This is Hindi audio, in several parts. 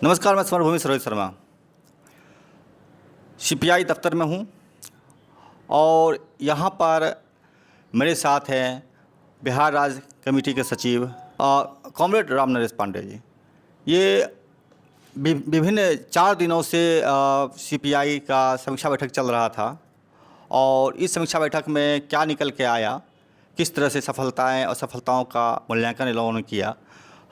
नमस्कार, मैं स्वर्णभूमि सरोज शर्मा सीपीआई दफ्तर में हूँ और यहाँ पर मेरे साथ हैं बिहार राज्य कमेटी के सचिव कॉमरेड राम नरेश पांडे जी। ये विभिन्न 4 दिनों से सीपीआई का समीक्षा बैठक चल रहा था और इस समीक्षा बैठक में क्या निकल के आया, किस तरह से सफलताएं और असफलताओं का मूल्यांकन इन लोगों ने किया,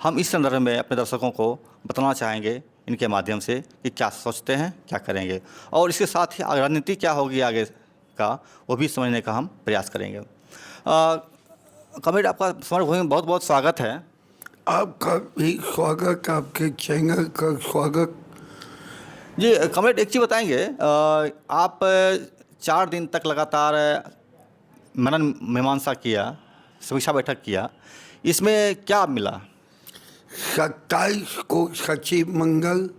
हम इस संदर्भ में अपने दर्शकों को बताना चाहेंगे इनके माध्यम से कि क्या सोचते हैं, क्या करेंगे और इसके साथ ही रणनीति क्या होगी आगे का, वो भी समझने का हम प्रयास करेंगे। कमेटी, आपका स्वर्णभूमि में बहुत बहुत स्वागत है। आपका भी स्वागत, आपके चैनल का स्वागत। जी कमेटी, एक चीज़ बताएंगे, आप 4 दिन तक लगातार मनन मीमांसा किया, समीक्षा बैठक किया, इसमें क्या मिला? 27 को सचिव मंगल,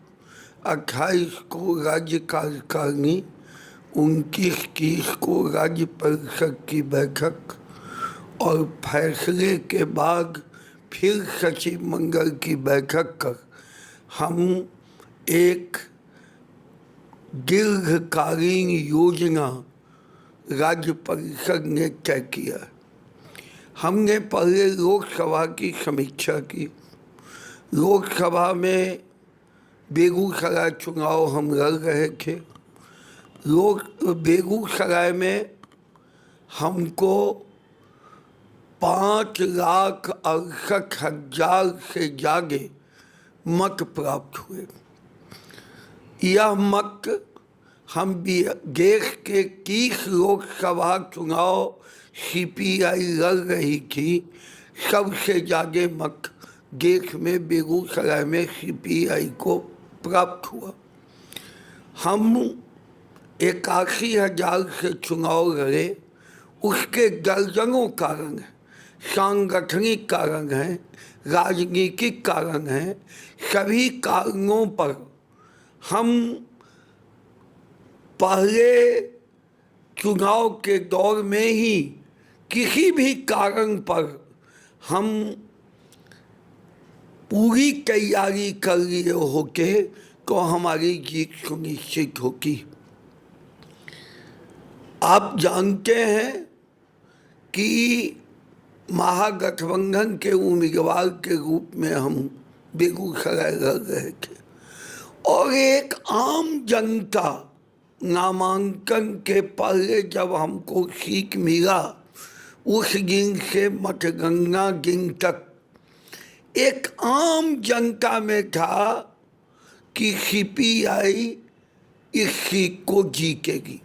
28 को राज्य कार्यकारिणी, 29-30 को राज्य परिषद की बैठक और फैसले के बाद फिर सचिव मंगल की बैठक कर हम एक दीर्घकालीन योजना राज्य परिषद ने तय किया। हमने पहले लोकसभा की समीक्षा की। लोकसभा में बेगूसराय चुनाव हम लड़ रहे थे। बेगूसराय में हमको 5,68,000 से ज़्यादा मत प्राप्त हुए। यह मत हम देश के 30 लोकसभा चुनाव सीपीआई लड़ रही थी, सबसे ज़्यादा मत देश में बेगूसराय में सीपीआई को प्राप्त हुआ। हम 81,000 से चुनाव लड़े। उसके दर्जनों कारण हैं, सांगठनिक कारण हैं, राजनीतिक कारण हैं। सभी कारणों पर हम पहले चुनाव के दौर में ही किसी भी कारण पर हम पूरी तैयारी कर लिए होके तो हमारी जीत सुनिश्चित होगी। आप जानते हैं कि महागठबंधन के उम्मीदवार के रूप में हम बेगूसराय लड़ रहे थे और एक आम जनता नामांकन के पहले जब हमको सीट मिला, उस दिन से मतगणना दिन तक एक आम जनता में था कि सीपीआई इस सीट को जीतेगी।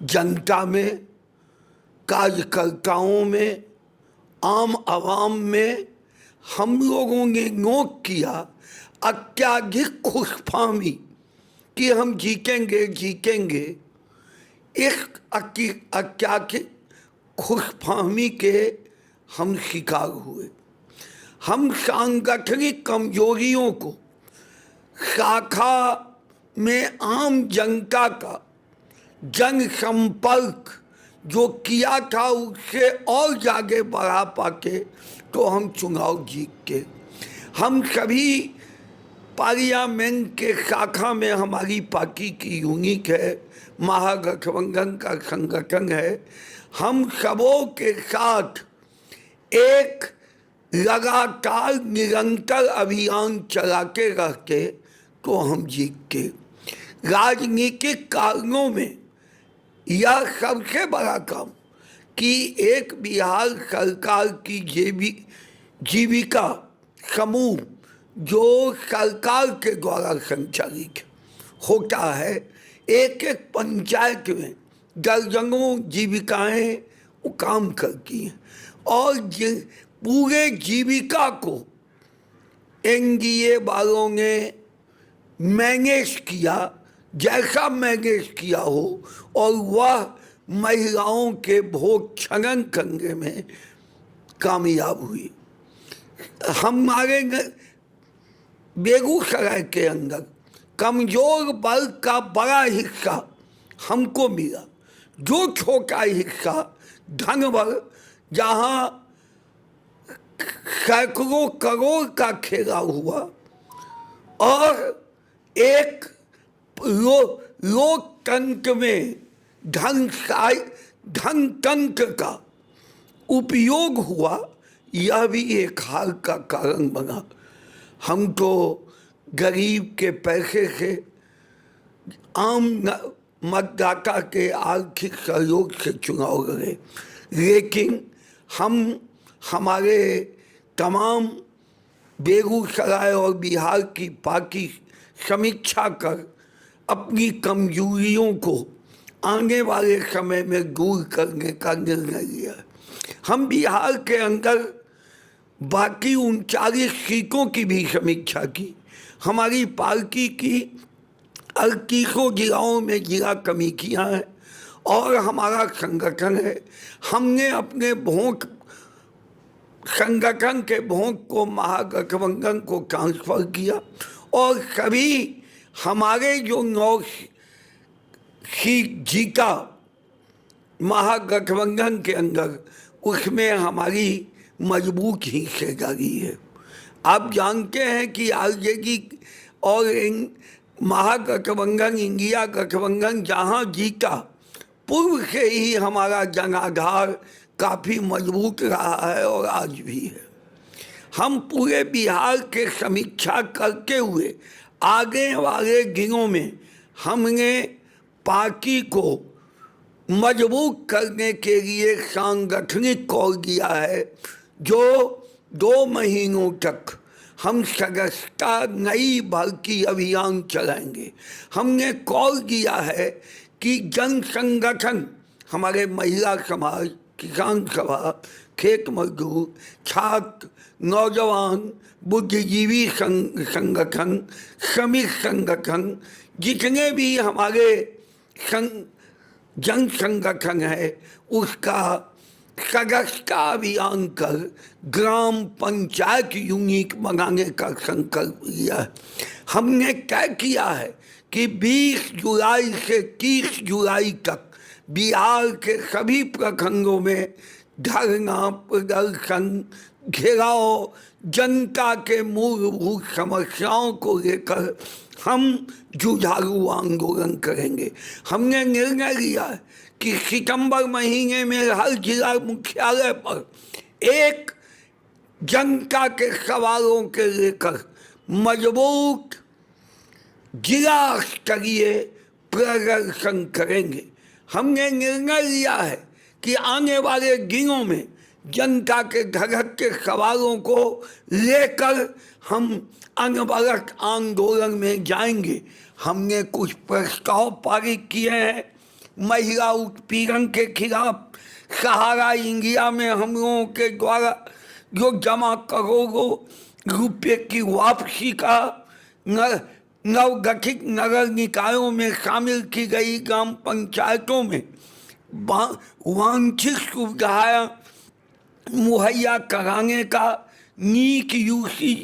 जनता में, कार्यकर्ताओं में, आम आवाम में हम लोगों ने नोट किया अत्यधिक खुशफहमी कि हम जीतेंगे जीतेंगे। इस अत्यधिक खुशफहमी के हम शिकार हुए। हम सांगठनिक कमजोरियों को, शाखा में आम जनता का जनसंपर्क जो किया था उससे और ज़्यादा बढ़ा पाके तो हम चुनाव जीत के। हम सभी पार्लियामेंट के शाखा में हमारी पार्टी की यूनिट है, महागठबंधन का संगठन है। हम सबों के साथ एक लगातार निरंतर अभियान चलाते रहते तो हम जीत के। राजनीतिक कारणों में यह सबसे बड़ा काम कि एक बिहार सरकार की जीविका समूह जो सरकार के द्वारा संचालित होता है, एक एक पंचायत में दर्जनों जीविकाएं वो काम करती हैं और पूरे जीविका को एनडीए वालों ने मैनेज किया जैसा मैनेज किया हो और वह महिलाओं के वोट छनन करने में कामयाब हुई। हमारे बेगूसराय के अंदर कमज़ोर वर्ग का बड़ा हिस्सा हमको मिला। जो छोटा हिस्सा धन वर्ग जहाँ सैकड़ों करोड़ का खेला हुआ और एक लोकतंत्र में धनतंत्र का उपयोग हुआ, यह भी एक हाल का कारण बना। हम तो गरीब के पैसे से, आम मतदाता के आर्थिक सहयोग से चुनाव लड़े, लेकिन हम हमारे तमाम बेगूसराय और बिहार की पार्टी समीक्षा कर अपनी कमजोरियों को आने वाले समय में दूर करने का निर्णय लिया। हम बिहार के अंदर बाकी 39 सीटों की भी समीक्षा की। हमारी पार्टी की 38 जिलाओं में जिला कमेटियाँ हैं और हमारा संगठन है। हमने अपने वोट, संगठन के वोट को महागठबंधन को ट्रांसफ़र किया और सभी हमारे जो 9 सीट जीता महागठबंधन के अंदर, उसमें हमारी मजबूत हिस्सेदारी है। आप जानते हैं कि आरजेडी और महागठबंधन, इंडिया गठबंधन जहाँ जीता, पूर्व से ही हमारा जनाधार काफ़ी मजबूत रहा है और आज भी है। हम पूरे बिहार के समीक्षा करते हुए आगे वाले दिनों में हमने पार्टी को मजबूत करने के लिए सांगठनिक कॉल दिया है, जो 2 महीनों तक हम सदस्यता नई भर्ती अभियान चलाएंगे। हमने कॉल दिया है कि जन संगठन, हमारे महिला समाज, किसान सभा, खेत मजदूर, छात्र, नौजवान, बुद्धिजीवी संगठन, श्रमिक संगठन, जितने भी हमारे जन संगठन है, उसका सदस्यता अभियान कर ग्राम पंचायत यूनिट बनाने का संकल्प लिया है। हमने तय किया है कि 20 जुलाई से 30 जुलाई तक बिहार के सभी प्रखंडों में धरना, प्रदर्शन, घेराव, जनता के मूलभूत समस्याओं को लेकर हम जुझारू आंदोलन करेंगे। हमने निर्णय लिया है कि सितंबर महीने में हर जिला मुख्यालय पर एक जनता के सवालों के लेकर मजबूत जिला स्तरीय प्रदर्शन करेंगे। हमने निर्णय लिया है कि आने वाले दिनों में जनता के घर के सवालों को लेकर हम अनवरत आंदोलन में जाएंगे। हमने कुछ प्रस्ताव पारित किए हैं महिला उत्पीड़न के खिलाफ। सहारा इंडिया में हम लोगों के द्वारा जो जमा करोड़ों रुपये की वापसी का नवगठित नगर निकायों में शामिल की गई ग्राम पंचायतों में वांछित सुविधाएं मुहैया कराने का, नीक यूसी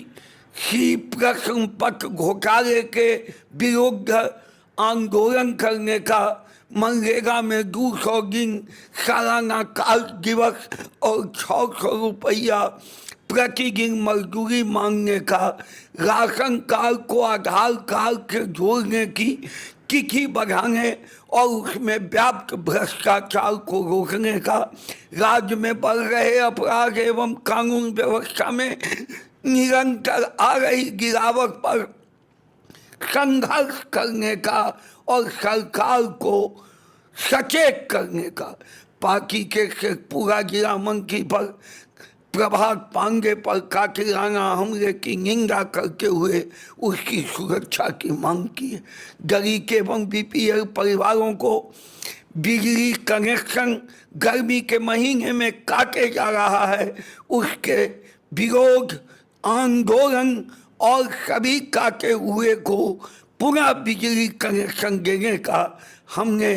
प्रश्न पत्र घोटाले के विरुद्ध आंदोलन करने का, मनरेगा में 200 दिन सालाना कार्य दिवस और 600 रुपया प्रतिदिन मजदूरी मांगने का, राशन कार्ड को आधार कार्ड से जोड़ने की तिथि बढ़ाने और उसमें व्याप्त भ्रष्टाचार को रोकने का, राज्य में बढ़ रहे अपराध एवं कानून व्यवस्था में निरंतर आ रही गिरावट पर संघर्ष करने का और सरकार को सचेत करने का। पार्टी के शेखपुरा जिला मंत्री पर प्रभात पांडे पर कातिलाना हमले की निंदा करते हुए उसकी सुरक्षा की मांग की है। गरीब एवं बीपीएल परिवारों को बिजली कनेक्शन गर्मी के महीने में काटे जा रहा है, उसके विरोध आंदोलन और सभी काटे हुए को पुनः बिजली कनेक्शन देने का हमने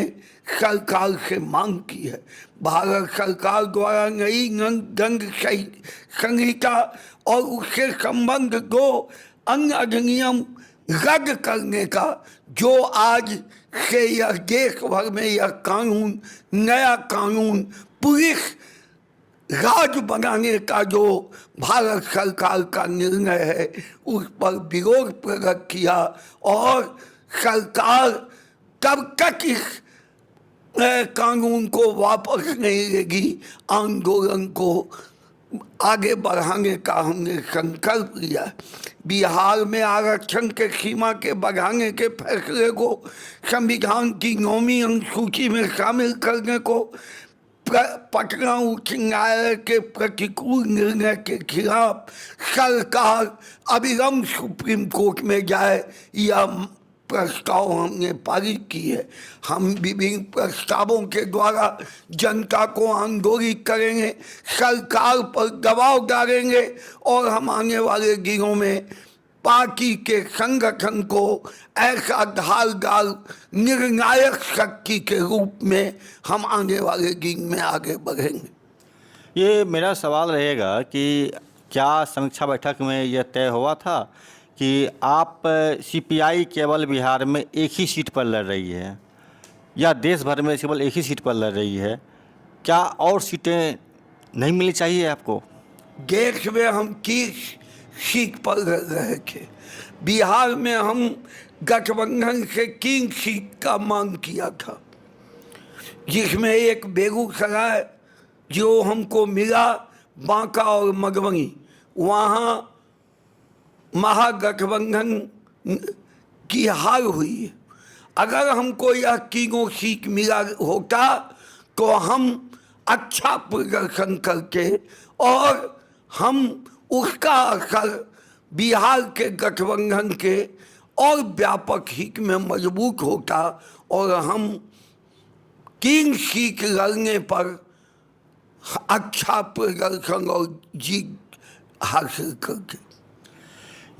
सरकार से मांग की है। भारत सरकार द्वारा नई दंड संहिता और उससे संबंध 2 अन्य अधिनियम रद्द करने का, जो आज से यह देश भर में यह कानून, नया कानून पुलिस राज बनाने का जो भारत सरकार का निर्णय है उस पर विरोध प्रकट किया और सरकार कब तक इस कानून को वापस नहीं लेगी, आंदोलन को आगे बढ़ाने का हमने संकल्प लिया। बिहार में आरक्षण के सीमा के बढ़ाने के फैसले को संविधान की 9वीं अनुसूची में शामिल करने को पटना उच्च न्यायालय के प्रतिकूल निर्णय के खिलाफ सरकार अविलंब सुप्रीम कोर्ट में जाए, यह प्रस्ताव हमने पारित की है। हम विभिन्न प्रस्तावों के द्वारा जनता को आंदोलित करेंगे, सरकार पर दबाव डालेंगे और हम आने वाले दिनों में पार्टी के संगठन को ऐसा ढालदार निर्णायक शक्ति के रूप में हम आने वाले दिन में आगे बढ़ेंगे। ये मेरा सवाल रहेगा कि क्या समीक्षा बैठक में यह तय हुआ था कि आप सीपीआई केवल बिहार में एक ही सीट पर लड़ रही है या देश भर में केवल एक ही सीट पर लड़ रही है? क्या और सीटें नहीं मिलनी चाहिए आपको? देश में हम 30 सीट पर लड़ रहे थे। बिहार में हम गठबंधन से 3 सीट का मांग किया था, जिसमें एक बेगूसराय जो हमको मिला, बांका और मधुबनी, वहाँ महागठबंधन की हार हुई है। अगर हमको यह तीनों सीट मिला होता तो हम अच्छा प्रदर्शन करके और हम उसका असर बिहार के गठबंधन के और व्यापक हित में मजबूत होता और हम 3 सीट लड़ने पर अच्छा प्रदर्शन और जीत हासिल करके।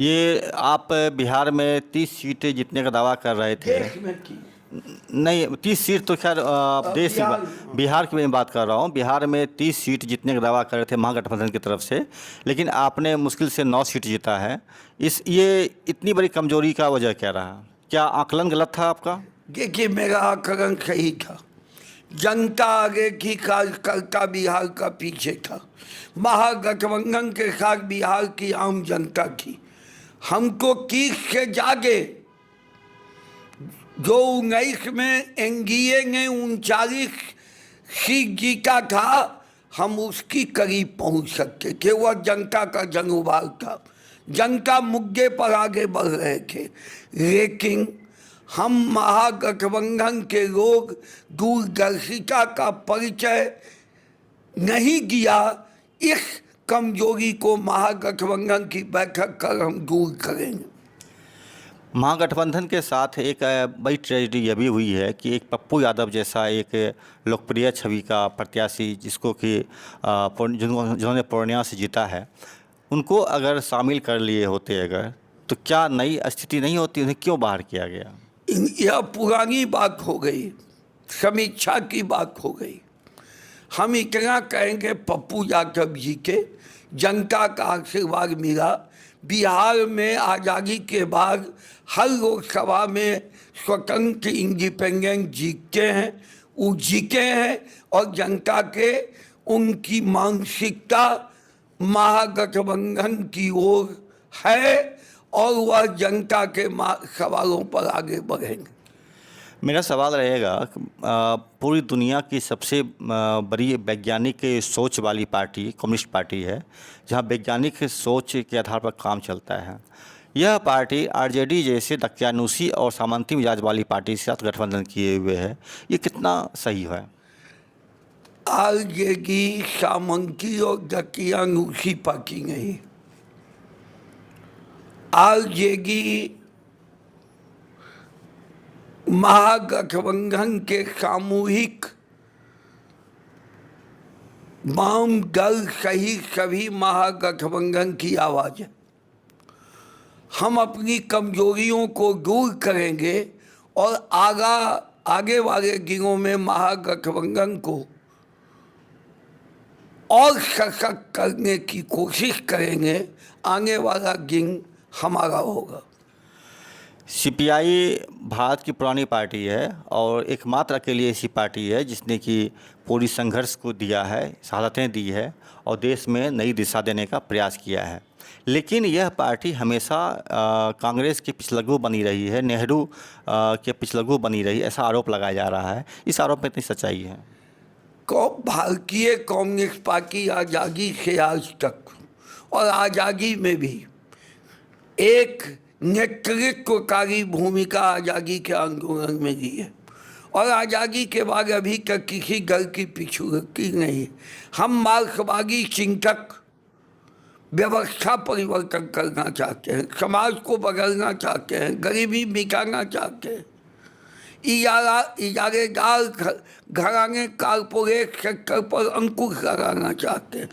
ये आप बिहार में 30 सीटें जीतने का दावा कर रहे थे। देश में की नहीं, 30 सीट तो खैर देश बिहार की मैं बात कर रहा हूँ। बिहार में 30 सीट जीतने का दावा कर रहे थे महागठबंधन की तरफ से, लेकिन आपने मुश्किल से 9 सीट जीता है। ये इतनी बड़ी कमजोरी का वजह क्या रहा? क्या आकलन गलत था आपका? देखिए, मेरा आकलन सही था। जनता आगे की कार्यकर्ता बिहार का पीछे था। महागठबंधन के साथ बिहार की आम जनता थी। हमको 30 से जागे जो 19 में एनडीए ने 39 सीट जीता था, हम उसकी करीब पहुंच सकते थे। वह जनता का जनउबार था, जनता मुद्दे पर आगे बढ़ रहे थे। लेकिन हम महागठबंधन के लोग दूरदर्शिता का परिचय नहीं दिया। इस कमजोरी को महागठबंधन की बैठक कर हम दूर करेंगे। महागठबंधन के साथ एक बड़ी ट्रेजेडी यह भी हुई है कि एक पप्पू यादव जैसा एक लोकप्रिय छवि का प्रत्याशी, जिसको कि जिन्होंने पूर्णिया से जीता है, उनको अगर शामिल कर लिए होते अगर, तो क्या नई स्थिति नहीं होती? उन्हें क्यों बाहर किया गया? यह पुरानी बात हो गई, समीक्षा की बात हो गई। हम इतना कहेंगे, पप्पू यादव जी के जनता का आशीर्वाद मिला। बिहार में आज़ादी के बाद हर लोकसभा में स्वतंत्र इंडिपेंडेंट जीतते हैं, वो जीते हैं और जनता के उनकी मानसिकता महागठबंधन की ओर है और वह जनता के सवालों पर आगे बढ़ेंगे। मेरा सवाल रहेगा, पूरी दुनिया की सबसे बड़ी वैज्ञानिक सोच वाली पार्टी कम्युनिस्ट पार्टी है, जहां वैज्ञानिक सोच के आधार पर काम चलता है। यह पार्टी आरजेडी जैसे दकियानूसी और सामंती मिजाज वाली पार्टी के साथ गठबंधन किए हुए है। ये कितना सही है? आरजेडी सामंती और दकियानूसी पार्टी नहीं, आरजेडी महागठबंधन के सामूहिक वाम दल सहित सभी महागठबंधन की आवाज़ है। हम अपनी कमजोरियों को दूर करेंगे और आगे वाले दिनों में महागठबंधन को और सशक्त करने की कोशिश करेंगे। आने वाला दिन हमारा होगा। सीपीआई भारत की पुरानी पार्टी है और एकमात्र अकेली ऐसी पार्टी है जिसने कि पूरी संघर्ष को दिया है, शहादतें दी है और देश में नई दिशा देने का प्रयास किया है। लेकिन यह पार्टी हमेशा कांग्रेस की पिछलग्गू बनी रही है, नेहरू के पिछलग्गू बनी रही, ऐसा आरोप लगाया जा रहा है। इस आरोप में इतनी सच्चाई है? भारतीय कम्युनिस्ट पार्टी आज़ादी से आज तक और आज़ादी में भी एक नेतृत्वकारी भूमिका आज़ादी के आंदोलन में दी है और आज़ादी के बाद अभी तक किसी दल की पिछुड़ती नहीं। हम मार्क्सवादी चिंतक व्यवस्था परिवर्तन करना चाहते हैं, समाज को बदलना चाहते हैं, गरीबी मिटाना चाहते हैं, इजारेदार घराने कारपोरेट सेक्टर पर अंकुश लगाना चाहते हैं।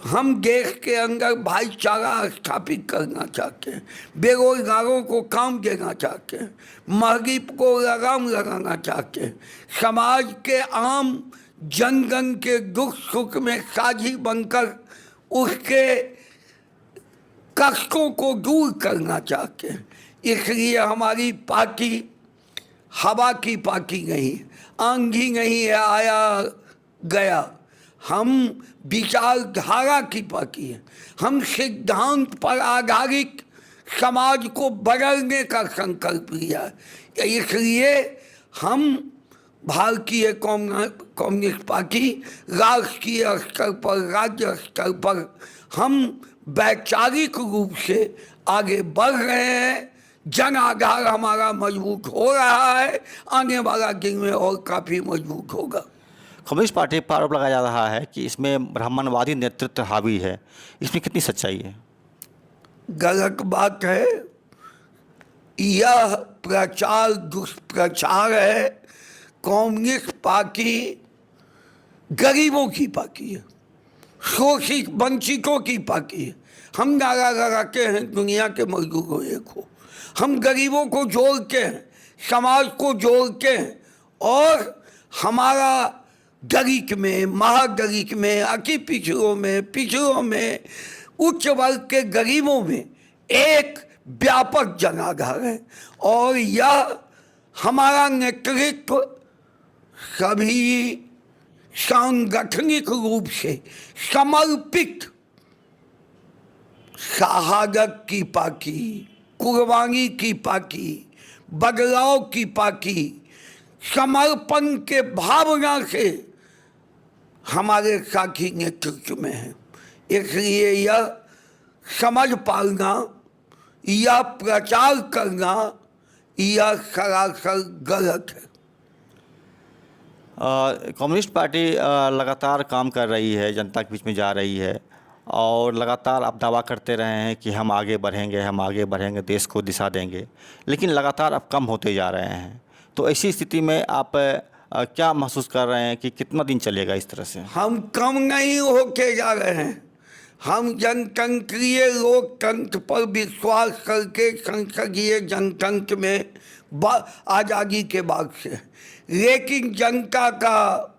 हम देश के अंदर भाईचारा स्थापित करना चाहते हैं, बेरोजगारों को काम देना चाहते हैं, महंगी को लगाम लगाना चाहते हैं, समाज के आम जनगण के दुख सुख में साझी बनकर उसके कष्टों को दूर करना चाहते हैं। इसलिए हमारी पार्टी हवा की पार्टी नहीं, आंधी नहीं है आया गया, हम विचारधारा की पार्टी है। हम सिद्धांत पर आधारित समाज को बदलने का संकल्प लिया है। इसलिए हम भारतीय कम्युनिस्ट पार्टी राष्ट्रीय स्तर पर, राज्य स्तर पर हम वैचारिक रूप से आगे बढ़ रहे हैं। जन आधार हमारा मजबूत हो रहा है, आने वाला दिन में और काफ़ी मजबूत होगा। कम्युनिस्ट पार्टी पर आरोप लगाया जा रहा है कि इसमें ब्राह्मणवादी नेतृत्व हावी है, इसमें कितनी सच्चाई है? गलत बात है। यह प्रचार दुष्प्रचार है। कम्युनिस्ट पार्टी गरीबों की पार्टी है, शोषित वंचितों की पार्टी है। हम नारा लगाते हैं दुनिया के मजदूरों एक हो। हम गरीबों को जोड़ते हैं, समाज को जोड़ते हैं और हमारा दलित में, महादलित में, अति पिछड़ों में, उच्च वर्ग के गरीबों में एक व्यापक जनाधार है और यह हमारा नेतृत्व सभी सांगठनिक रूप से समर्पित शहादत की पार्टी, कुर्बानी की पार्टी, बदलाव की पार्टी, समर्पण के भावना से हमारे साथी नेतृत्व में है। इसलिए यह समझ पाना, यह प्रचार करना, यह सरासर गलत है। कम्युनिस्ट पार्टी लगातार काम कर रही है, जनता के बीच में जा रही है और लगातार आप दावा करते रहे हैं कि हम आगे बढ़ेंगे, देश को दिशा देंगे, लेकिन लगातार आप कम होते जा रहे हैं। तो ऐसी स्थिति में आप क्या महसूस कर रहे हैं कि कितना दिन चलेगा इस तरह से? हम कम नहीं होके जा रहे हैं। हम जनतंत्रीय लोकतंत्र पर विश्वास करके संसदीय जनतंत्र में आज़ादी के बाद से, लेकिन जनता का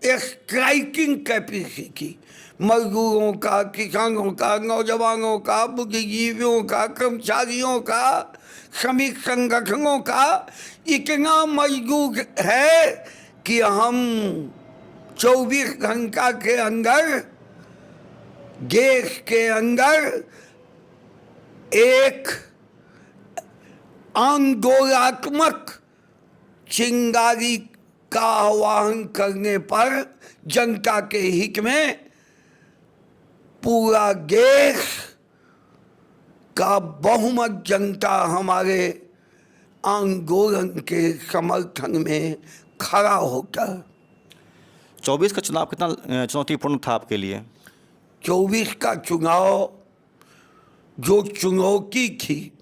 स्ट्राइकिंग कैपेसिटी, मजदूरों का, किसानों का, नौजवानों का, बुद्धिजीवियों का, कर्मचारियों का, श्रमिक संगठनों का इतना मजबूत है कि हम 24 घंटा के अंदर देश के अंदर एक आंदोलनात्मक चिंगारी का आह्वान करने पर जनता के हित में पूरा देश का बहुमत जनता हमारे आंदोलन के समर्थन में खड़ा होता। 24 का चुनाव कितना चुनौतीपूर्ण था आपके लिए? 24 का चुनाव जो चुनौती थी,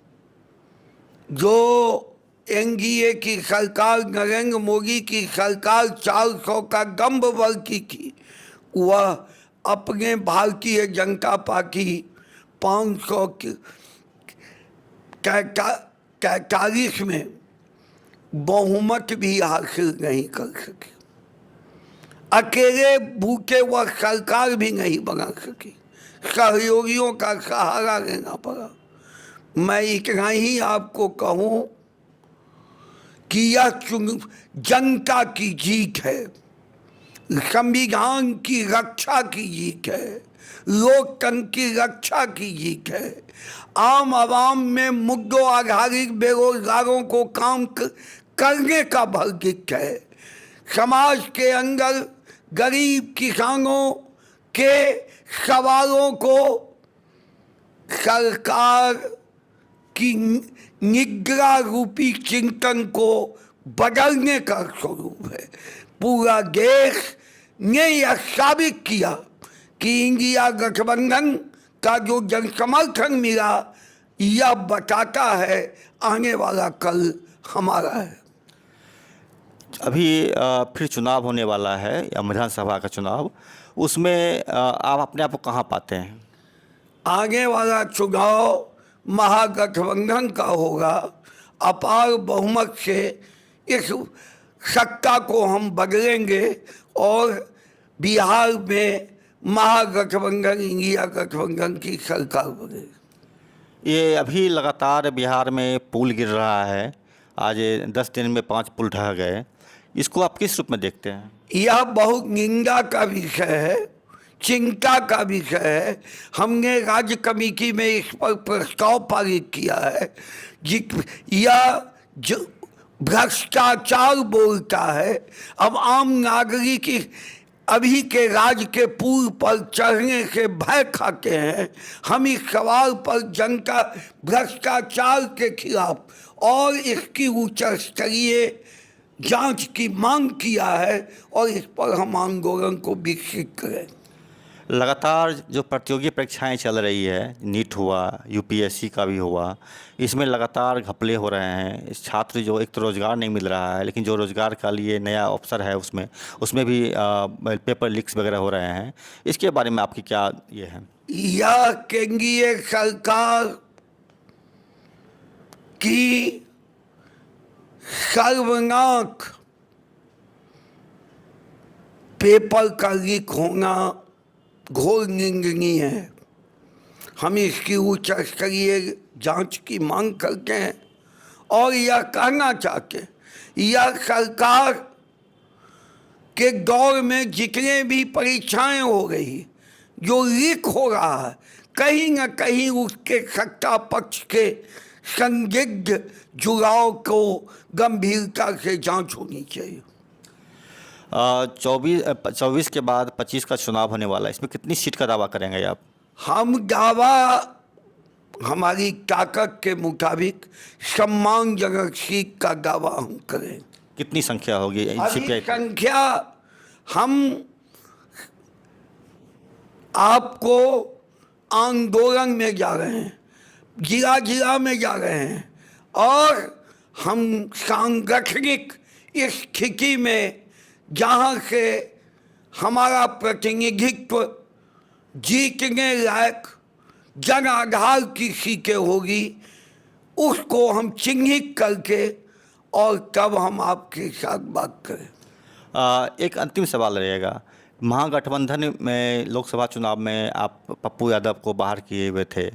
जो एनडीए की सरकार, नरेंद्र मोदी की सरकार 400 का दम्भ बल की थी, वह अपने भारतीय जनता पार्टी 543 में बहुमत भी हासिल नहीं कर सके। अकेले भूखे वह सरकार भी नहीं बना सकी, सहयोगियों का सहारा लेना पड़ा। मैं इतना ही आपको कहूं कि यह जनता की जीत है, संविधान की रक्षा की जीत है, लोकतंत्र की रक्षा की जीत है, आम आवाम में मुद्दों आधारित बेरोजगारों को काम करने का वर्जित है, समाज के अंदर गरीब किसानों के सवालों को सरकार की निग्रह रूपी चिंतन को बदलने का स्वरूप है। पूरा देश ने यह साबित किया कि इंडिया गठबंधन का जो जनसमर्थन मिला यह बताता है आने वाला कल हमारा है। अभी फिर चुनाव होने वाला है या विधानसभा का चुनाव, उसमें आप अपने आप को कहाँ पाते हैं? आगे वाला चुनाव महागठबंधन का होगा। अपार बहुमत से इस सत्ता को हम बदलेंगे और बिहार में महागठबंधन इंडिया गठबंधन की सरकार बनेगी। ये अभी लगातार बिहार में पुल गिर रहा है, आज 10 दिन में 5 पुल ढह गए, इसको आप किस रूप में देखते हैं? यह बहुत निंदा का विषय है, चिंता का विषय है। हमने राज्य कमेटी में इस पर प्रस्ताव पारित किया है। यह जो भ्रष्टाचार बोलता है, अब आम नागरिक अभी के राज्य के पुल पर चढ़ने से भय खाते हैं। हम इस सवाल पर जनता भ्रष्टाचार के खिलाफ और इसकी उच्च स्तरीय जांच की मांग किया है और इस पर हम आंदोलन को विकसित करें। लगातार जो प्रतियोगी परीक्षाएं चल रही है, नीट हुआ, यूपीएससी का भी हुआ, इसमें लगातार घपले हो रहे हैं। इस छात्र जो एक तो रोज़गार नहीं मिल रहा है, लेकिन जो रोज़गार का लिए नया अवसर है उसमें भी पेपर लीक्स वगैरह हो रहे हैं। इसके बारे में आपकी क्या ये है? यह केंद्रीय सरकार की सर्वनाक पेपर का लीक होना घोर निंदनीय है। हम इसकी उच्च स्तरीय जांच की मांग करते हैं और यह कहना चाहते हैं, यह सरकार के दौर में जितने भी परीक्षाएं हो रही, जो लीक हो रहा है, कहीं न कहीं उसके सत्ता पक्ष के संदिग्ध जुड़ाव को गंभीरता से जांच होनी चाहिए। 24 के बाद 25 का चुनाव होने वाला है, इसमें कितनी सीट का दावा करेंगे आप? हम दावा हमारी ताकत के मुताबिक सम्मानजनक सीट का दावा हम करें। कितनी संख्या होगी अभी संख्या हम आपको आंदोलन में जा रहे हैं, जिला जिला में जा रहे हैं और हम सांगठनिक स्थिति में जहाँ से हमारा प्रतिनिधित्व जीतने लायक जन आधार की सीटें होगी, उसको हम चिन्हित करके और तब हम आपके साथ बात करें। एक अंतिम सवाल रहेगा, महागठबंधन में लोकसभा चुनाव में आप पप्पू यादव को बाहर किए हुए थे,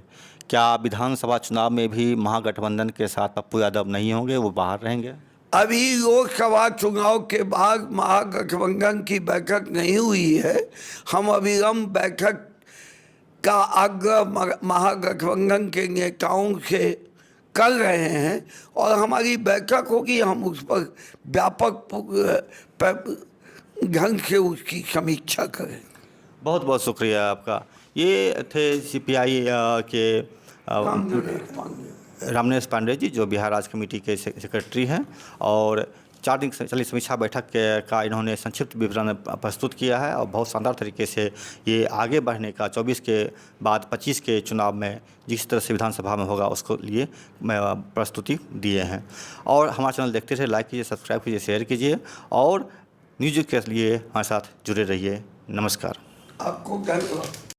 क्या विधानसभा चुनाव में भी महागठबंधन के साथ पप्पू यादव नहीं होंगे, वो बाहर रहेंगे? अभी लोकसभा चुनाव के बाद महागठबंधन की बैठक नहीं हुई है। हम अविलंब बैठक का आग्रह महागठबंधन के नेताओं से कर रहे हैं और हमारी बैठक होगी, हम उस पर व्यापक ढंग से उसकी समीक्षा करें। बहुत बहुत शुक्रिया आपका। ये थे सीपीआई के रामनरेश पांडे जी, जो बिहार राज्य कमेटी के सेक्रेटरी हैं, और 4 दिन चली समीक्षा बैठक का इन्होंने संक्षिप्त विवरण प्रस्तुत किया है और बहुत शानदार तरीके से ये आगे बढ़ने का 24 के बाद 25 के चुनाव में जिस तरह से विधानसभा में होगा उसको लिए प्रस्तुति दिए हैं। और हमारा चैनल देखते रहिए, लाइक कीजिए, सब्सक्राइब कीजिए, शेयर कीजिए और न्यूज़ के लिए हमारे साथ जुड़े रहिए। नमस्कार। आपको धन्यवाद।